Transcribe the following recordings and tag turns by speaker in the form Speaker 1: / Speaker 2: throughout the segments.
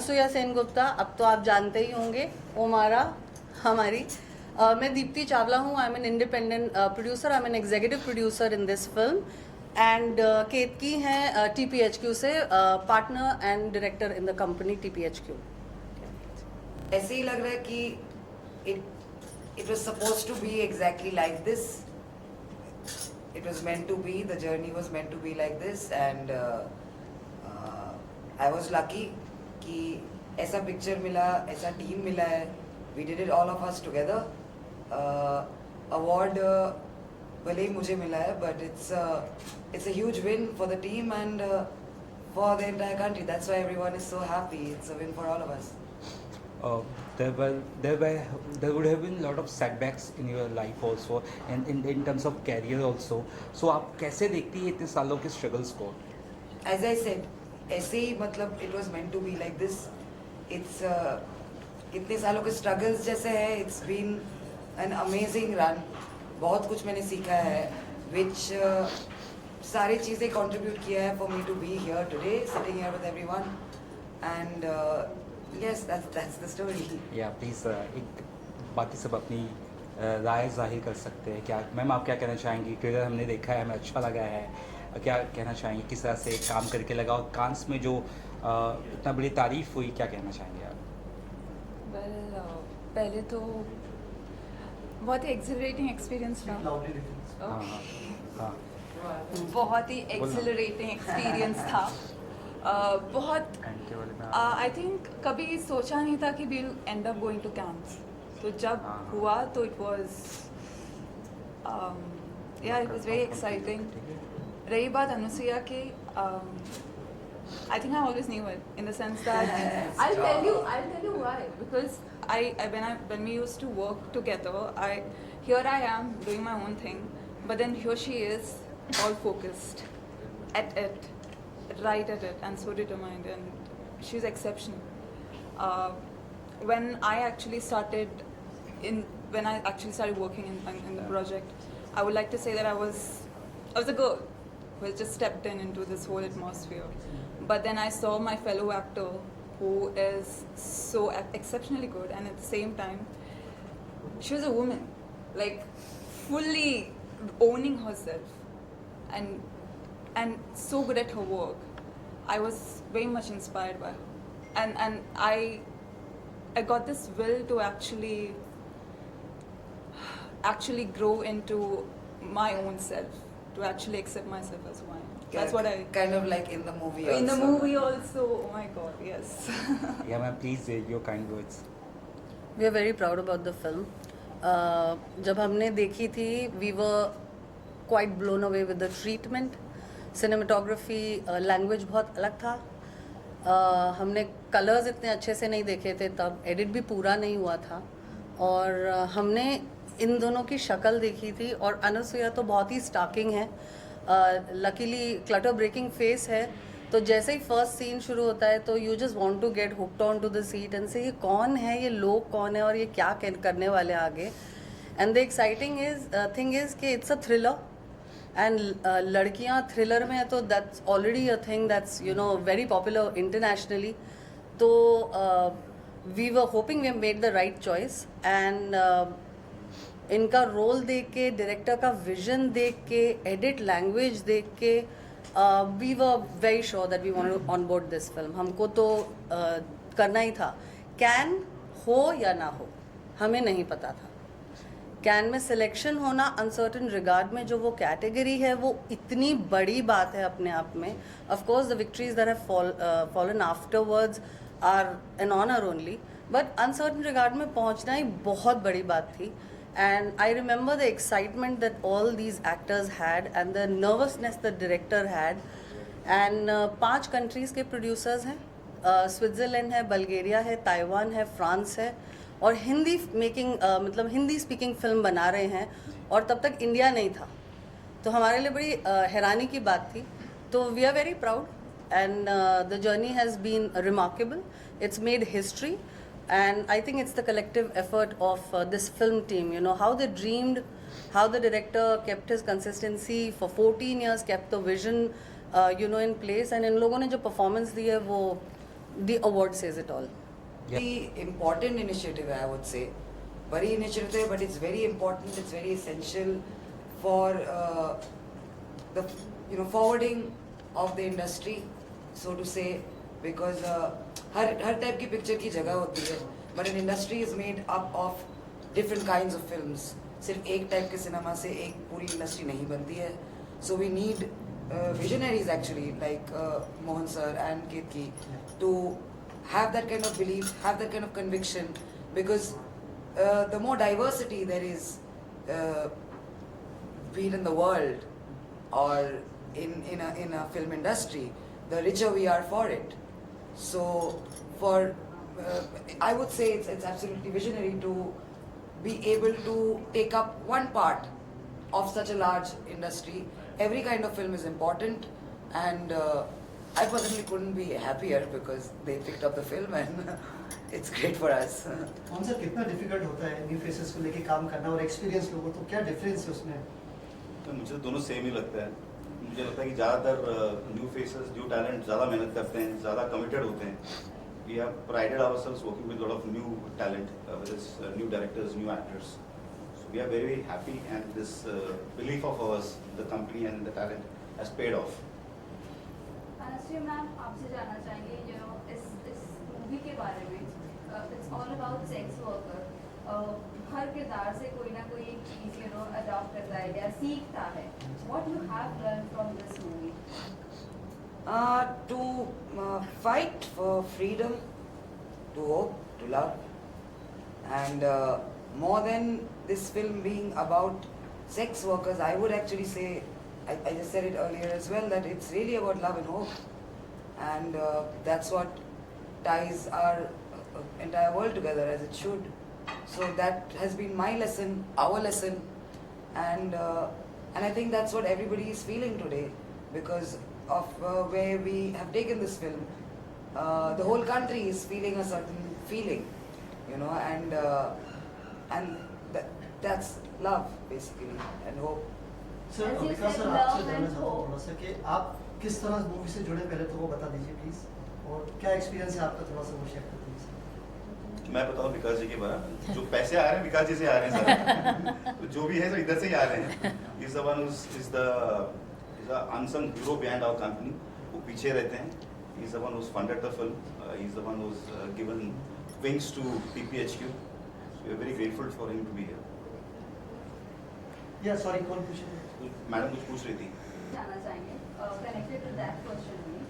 Speaker 1: अनुसुया सेनगुप्ता, अब तो आप जानते ही होंगे, ओमारा हमारी। मैं दीप्ति चावला हूँ। I am an independent producer, I am an executive producer in this film. And Ketki हैं TPHQ से partner and director in the company TPHQ।
Speaker 2: ऐसे ही लग रहा है कि it was supposed to be exactly like this. It was meant to be, the journey was meant to be like this, and I was lucky कि ऐसा picture मिला, ऐसा team मिला है. We did it all of us together. Award भले ही मुझे मिला है, but it's a huge win for the team and for the entire country. That's why everyone is so happy. It's a win for all of us.
Speaker 3: There would have been a lot of setbacks in your life also, and in terms of career also. So आप कैसे देखती है इतने सालों के struggles को?
Speaker 2: As I said, ऐसे ही मतलब it was meant to be like this. It's इतने सालों के struggles जैसे है. It's been an amazing run. बहुत कुछ मैंने सीखा है, which सारी चीज़ें contribute किया है for me to be here today, sitting here with everyone, and yes, that's the story.
Speaker 3: या प्लीज़ एक बाकी सब अपनी राय जाहिर कर सकते हैं। क्या मैम आप क्या कहना चाहेंगी? ट्रेलर हमने देखा है, हमें अच्छा लगा है, क्या कहना चाहेंगे? किस तरह से काम करके लगा और कांस में जो इतना बड़ी तारीफ हुई, क्या कहना चाहेंगे आप?
Speaker 4: पहले तो बहुत ही एक्सिलरेटिंग एक्सपीरियंस था।
Speaker 3: हाँ हाँ
Speaker 4: बहुत ही एक्सिलरेटिंग एक्सपीरियंस था। बहुत आई थिंक कभी सोचा नहीं था कि we'll end up going to camps. तो जब हुआ तो it was it was very exciting. रही बात अनुसुया की, I think I always knew it in the sense that I'll tell you why, because when we used to work together, here I am doing my own thing, but then here she is all focused at it, right at it, and so determined, and she's exceptional. When I actually started working in the project, I would like to say that I was a girl who has just stepped into this whole atmosphere. But then I saw my fellow actor who is so exceptionally good, and at the same time, she was a woman, like fully owning herself, and so good at her work. I was very much inspired by her, and I got this will to actually grow into my own self, to actually accept myself as who I am. That's what I
Speaker 2: kind of like in the movie.
Speaker 4: In the
Speaker 2: also.
Speaker 4: movie also. Oh my God, yes.
Speaker 3: Yeah ma'am please your kind words.
Speaker 1: We are very proud about the film. जब हमने देखी थी, we were quite blown away with the treatment. Cinematography, language बहुत अलग था। हमने colours इतने अच्छे से नहीं देखे थे तब, एडिट भी पूरा नहीं हुआ था, और हमने इन दोनों की शक्ल देखी थी। और अनुसुया तो बहुत ही स्टार्किंग है, लकीली क्लटर ब्रेकिंग फेस है। तो जैसे ही फर्स्ट सीन शुरू होता है तो you just want to get hooked on to the seat and say ये कौन है, ये लोग कौन है और ये क्या करने वाले आगे। And the exciting thing is कि इट्स अ थ्रिलर, एंड लड़कियां थ्रिलर में है तो that's already a thing that's very popular internationally. तो we were hoping we have made the right choice, and इनका रोल देख के, डायरेक्टर का विजन देख के, एडिट लैंग्वेज देख के, we were very sure that we wanted to onboard this film. हमको तो करना ही था। कैन हो या ना हो हमें नहीं पता था। कैन में सिलेक्शन होना अनसर्टन रिगार्ड में जो वो कैटेगरी है, वो इतनी बड़ी बात है अपने आप में। Of course the victories that have fallen afterwards are an honour only, but uncertain regard में पहुंचना ही बहुत बड़ी बात थी। And I remember the excitement that all these actors had and the nervousness the director had. And 5 countries के producers हैं, Switzerland है, बल्गेरिया है, ताइवान है, फ्रांस है, और हिंदी मेकिंग मतलब हिंदी स्पीकिंग फिल्म बना रहे हैं, और तब तक इंडिया नहीं था। तो हमारे लिए बड़ी हैरानी की बात थी। तो we are very proud, and the journey has been remarkable. It's made history. And I think it's the collective effort of this film team, how they dreamed, how the director kept his consistency for 14 years, kept the vision, in place, and इन लोगों ने जो performance दी है वो The award says it all.
Speaker 2: Very important initiative, I would say. Very initiative, but it's very important. It's very essential for the forwarding of the industry, so to say, because her type की picture की जगह होती है, but an industry is made up of different kinds of films. सिर्फ एक type के cinema से एक पूरी industry नहीं बनती है. So we need visionaries actually like Mohan sir and Ketki to have that kind of belief, have that kind of conviction, because the more diversity there is, be it in the world or in a film industry, the richer we are for it. So I would say it's absolutely visionary to be able to take up one part of such a large industry. Every kind of film is important, and I personally couldn't be happier because they picked up the film and it's great for us.
Speaker 5: कौन सा कितना difficult होता है new faces को लेके काम करना और एक्सपीरियंस लोगों, तो क्या डिफरेंस है उसमें?
Speaker 6: तो मुझे तो दोनों सेम ही लगता है. मुझे लगता है कि ज़्यादातर न्यू फेसेस, न्यू टैलेंट ज़्यादा मेहनत करते हैं, ज़्यादा कमिटेड होते हैं. We have prided ourselves working with lot of new talent, new directors, new actors. So we are very happy, and this belief of ours, the company and the talent, has paid off.
Speaker 7: Anushree ma'am, आपसे जानना चाहेंगे इस movie के बारे में. It's all about sex worker. हर किरदार से कोई ना कोई एक चीज़ अडॉप्ट करता है या सीखता है. What you have learn from this movie?
Speaker 2: To fight for freedom, to hope, to love, and more than this film being about sex workers, I would actually say, I just said it earlier as well, that it's really about love and hope, and that's what ties our entire world together, as it should. So that has been my lesson, our lesson, and I think that's what everybody is feeling today because of where we have taken this film. The whole country is feeling a certain feeling, and that's love basically and hope.
Speaker 5: Sir
Speaker 7: As you
Speaker 5: Vikas
Speaker 7: said,
Speaker 5: sir
Speaker 7: love
Speaker 5: आपसे जानना
Speaker 7: and
Speaker 5: चाहता हूँ
Speaker 7: hope.
Speaker 5: थोड़ा सा कि आप किस तरह मूवी से जुड़े, पहले तो वो बता दीजिए प्लीज, और क्या एक्सपीरियंस है आपका, थोड़ा सा वो शेयर कर दीजिए.
Speaker 6: मैं बताऊं विकास जी के बारे में. जो पैसे आ रहे हैं विकास जी से आ रहे हैं सर. तो जो भी है तो इधर से ही आ रहे हैं. Is the one is the unsung hero behind our company. वो पीछे रहते हैं. Is the one who's funded the film. Is the one who's given wings to PPHQ. We are very grateful for him to be here.
Speaker 5: Yeah sorry, कौन पूछे?
Speaker 6: Madam कुछ पूछ रही थी.
Speaker 7: जानना चाहेंगे connected to that question only.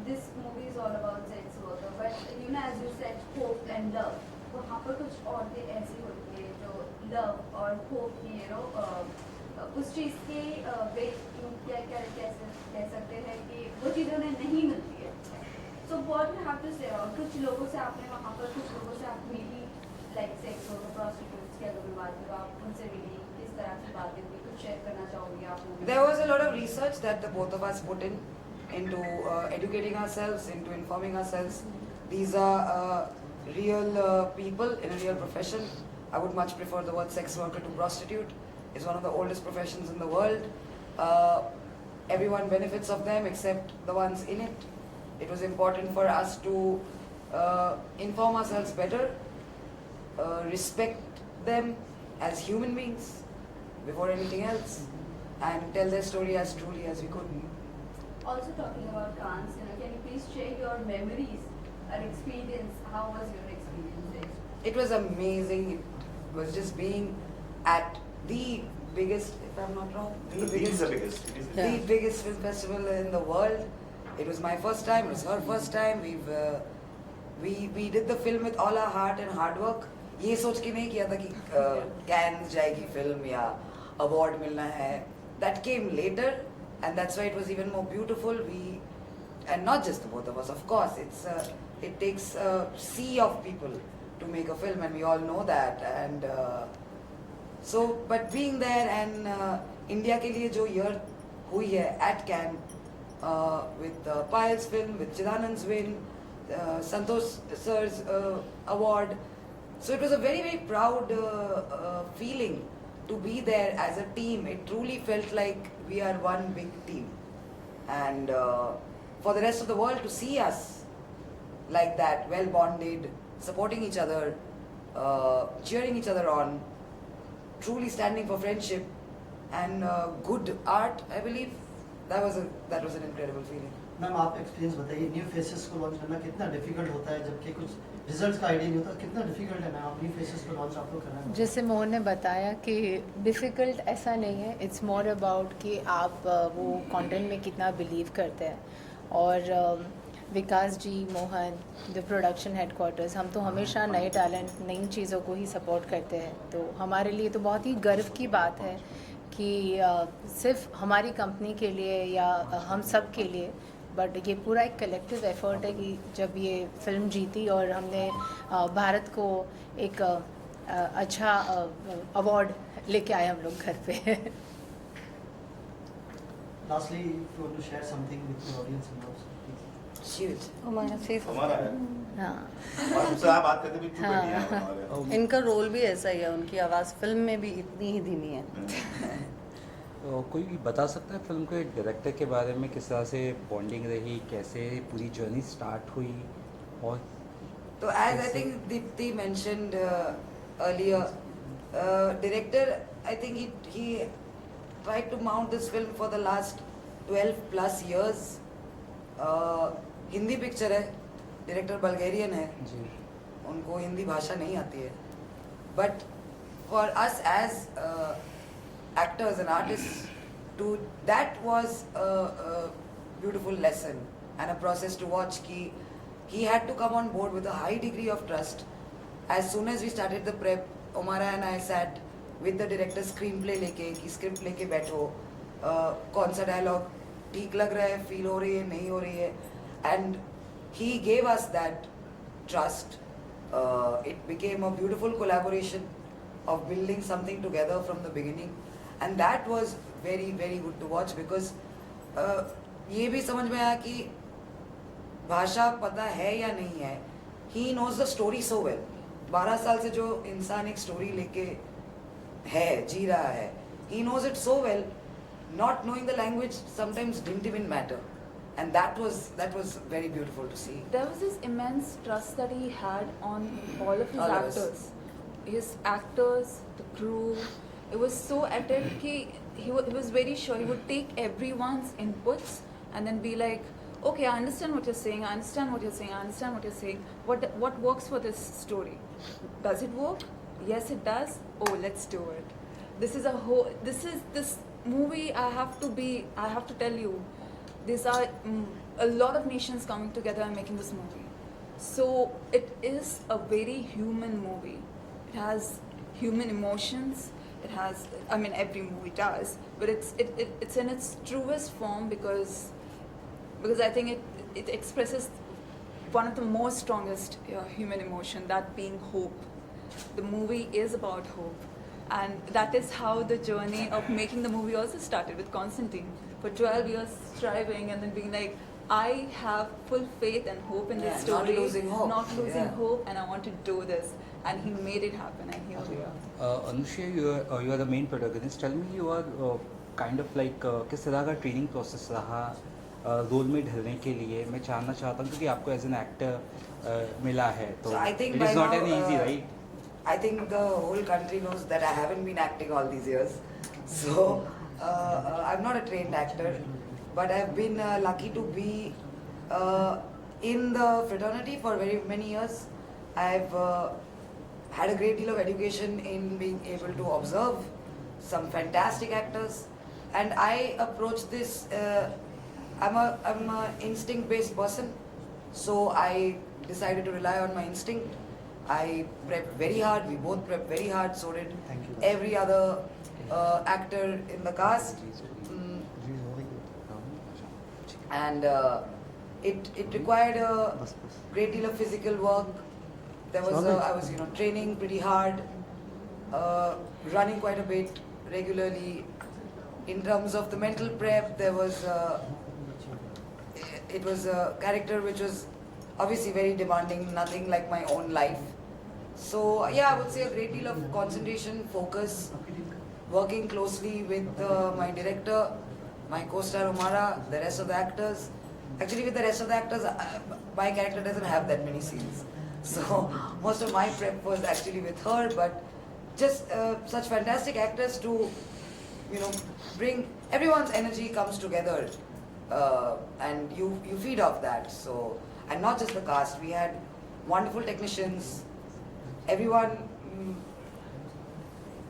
Speaker 7: This movie is all about sex worker, but as you said, hope and love. वहाँ पर कुछ औरतें ऐसी होती है जो love और hope की उस चीज़ के क्या कैसे कह सकते हैं कि वो चीज़ उन्हें नहीं मिलती है. So what you have to say about कुछ लोगों से आपने वहाँ पर कुछ लोगों से आप मिली, like sex worker, prostitutes की अगर मैं बात करूँ, आप उनसे मिली, किस तरह की बातें हुई, कुछ शेयर करना चाहोगी आप?
Speaker 2: There was a lot of research that the both of us put into educating ourselves, into informing ourselves. These are real people in a real profession. I would much prefer the word sex worker to prostitute. It's one of the oldest professions in the world. Everyone benefits of them except the ones in it. It was important for us to inform ourselves better, respect them as human beings before anything else, and tell their story as truly as we could.
Speaker 7: Also talking about Cannes, can you please share your memories or experience? How was your experience there?
Speaker 2: It was amazing. It was just being at the biggest, if I'm not wrong,
Speaker 6: It is the biggest. It is the
Speaker 2: the biggest film festival in the world. It was my first time. It was her first time. We did the film with all our heart and hard work. ये सोच के नहीं किया था कि Cannes जाएगी film या award मिलना है. That came later, and that's why it was even more beautiful. And not just the both of us, of course. It takes a sea of people to make a film, and we all know that. And but being there and India के लिए जो year हुई है at Cannes with Payal's film, with Chidanand's win, Santosh sir's award. So it was a very, very proud feeling to be there as a team. It truly felt like we are one big team. And for the rest of the world to see us like that, well bonded, supporting each other, cheering each other on, truly standing for friendship and good art. I believe that was an incredible feeling.
Speaker 5: Ma'am आप experience बताइए, new faces को launch करना कितना difficult होता है, जबकि कुछ results का आइडिया नहीं होता, कितना डिफिकल्ट है मैम आप न्यू फेसेस को लॉन्च आप लोग कर रहे हैं?
Speaker 8: जैसे मोहन ने बताया कि डिफ़िकल्ट ऐसा नहीं है, इट्स मोर अबाउट कि आप वो कंटेंट में कितना बिलीव करते हैं। और विकास जी, मोहन, द प्रोडक्शन हेडक्वार्टर्स, हम तो हमेशा नए टैलेंट, नई चीज़ों को ही सपोर्ट करते हैं। तो हमारे लिए तो बहुत ही गर्व की बात है कि सिर्फ हमारी कंपनी के लिए या हम सब के लिए, बट ये पूरा एक कलेक्टिव एफर्ट है कि जब ये फिल्म जीती और हमने भारत को एक अच्छा अवार्ड लेके आए हम लोग घर पे।
Speaker 5: Lastly, if you want to share something with the audience and also, please.
Speaker 2: Shoot.
Speaker 1: हमारा से
Speaker 6: हमारा है
Speaker 1: हाँ,
Speaker 6: और हमसे आप बात करते भी चुप बैठी हैं
Speaker 1: हाँ।
Speaker 6: हमारे
Speaker 1: इनका रोल भी ऐसा ही है, उनकी आवाज़ फिल्म में भी इतनी ही धीमी है।
Speaker 3: तो कोई भी बता सकता है फिल्म के डायरेक्टर के बारे में, किस तरह से बॉन्डिंग रही, कैसे पूरी जर्नी स्टार्ट हुई? और
Speaker 2: So as I think Deepti mentioned earlier, director, I think he tried to mount this film for the last 12 plus years. Hindi picture है, डायरेक्टर बल्गेरियन है,
Speaker 3: जी
Speaker 2: उनको हिंदी भाषा नहीं आती है, but for us as actors and artists, that was a beautiful lesson and a process to watch. He had to come on board with a high degree of trust. As soon as we started the prep, Omara and I sat with the director, screenplay लेके कि script लेके बैठो, कौन सा dialogue ठीक लग रहा है, feel हो रही है, नहीं हो रही है, and he gave us that trust. It became a beautiful collaboration of building something together from the beginning, and that was very very good to watch because ये भी समझ में आया कि भाषा पता है या नहीं है, he knows the story so well. 12 साल से जो इंसान एक स्टोरी लेके है, जी रहा है, he knows it so well. Not knowing the language sometimes didn't even matter, and that was very beautiful to see.
Speaker 4: There was this immense trust that he had on all of his
Speaker 2: All of us.
Speaker 4: actors. His actors, the crew, it was so at it he was very sure he would take everyone's inputs and then be like, okay, I understand what you're saying, I understand what you're saying, I understand what you're saying. What works for this story? Does it work? Yes, it does. Oh, let's do it. This movie. I have to tell you, these are a lot of nations coming together and making this movie. So it is a very human movie. It has human emotions. It has, I mean, every movie does, but it's in its truest form because I think it expresses one of the most strongest human emotion, that being hope. The movie is about hope, and that is how the journey of making the movie also started with Constantine. For 12 years striving and then being like, I have full faith and hope in this
Speaker 2: Yeah,
Speaker 4: story.
Speaker 2: not losing hope.
Speaker 4: Not losing
Speaker 2: Yeah.
Speaker 4: hope, and I want to do this. And he made it happen, and here we are.
Speaker 3: अनुष्या, you are the main protagonist. Tell me, you are kind of like किस तरह का training process रहा role में ढलने के लिए? मैं जानना चाहता हूँ क्योंकि आपको एज एन एक्टर मिला है, तो
Speaker 2: So I think
Speaker 3: it
Speaker 2: by
Speaker 3: is not
Speaker 2: now,
Speaker 3: an easy, right?
Speaker 2: I think the whole country knows that I haven't been acting all these years. So I'm not a trained actor, but I've been lucky to be in the fraternity for very many years. I've had a great deal of education in being able to observe some fantastic actors, and I approach this. I'm a instinct-based person, so I decided to rely on my instinct. I prepped very hard. We both prepped very hard. So did
Speaker 5: Thank you.
Speaker 2: every other actor in the cast. And it required a great deal of physical work. I was training pretty hard, running quite a bit regularly. In terms of the mental prep, there was it was a character which was obviously very demanding, nothing like my own life. So yeah, I would say a great deal of concentration, focus, working closely with my director, my co-star Omara, the rest of the actors, Actually, with the rest of the actors, my character doesn't have that many scenes. So most of my prep was actually with her, but just such fantastic actors to, you know, bring everyone's energy comes together, and you feed off that. So, and not just the cast, we had wonderful technicians, everyone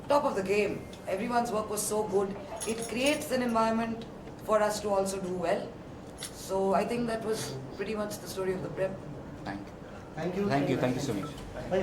Speaker 2: top of the game. Everyone's work was so good. It creates an environment for us to also do well. So I think that was pretty much the story of the prep.
Speaker 3: Thank you.
Speaker 5: Thank you
Speaker 3: Thank you so much.
Speaker 5: भाई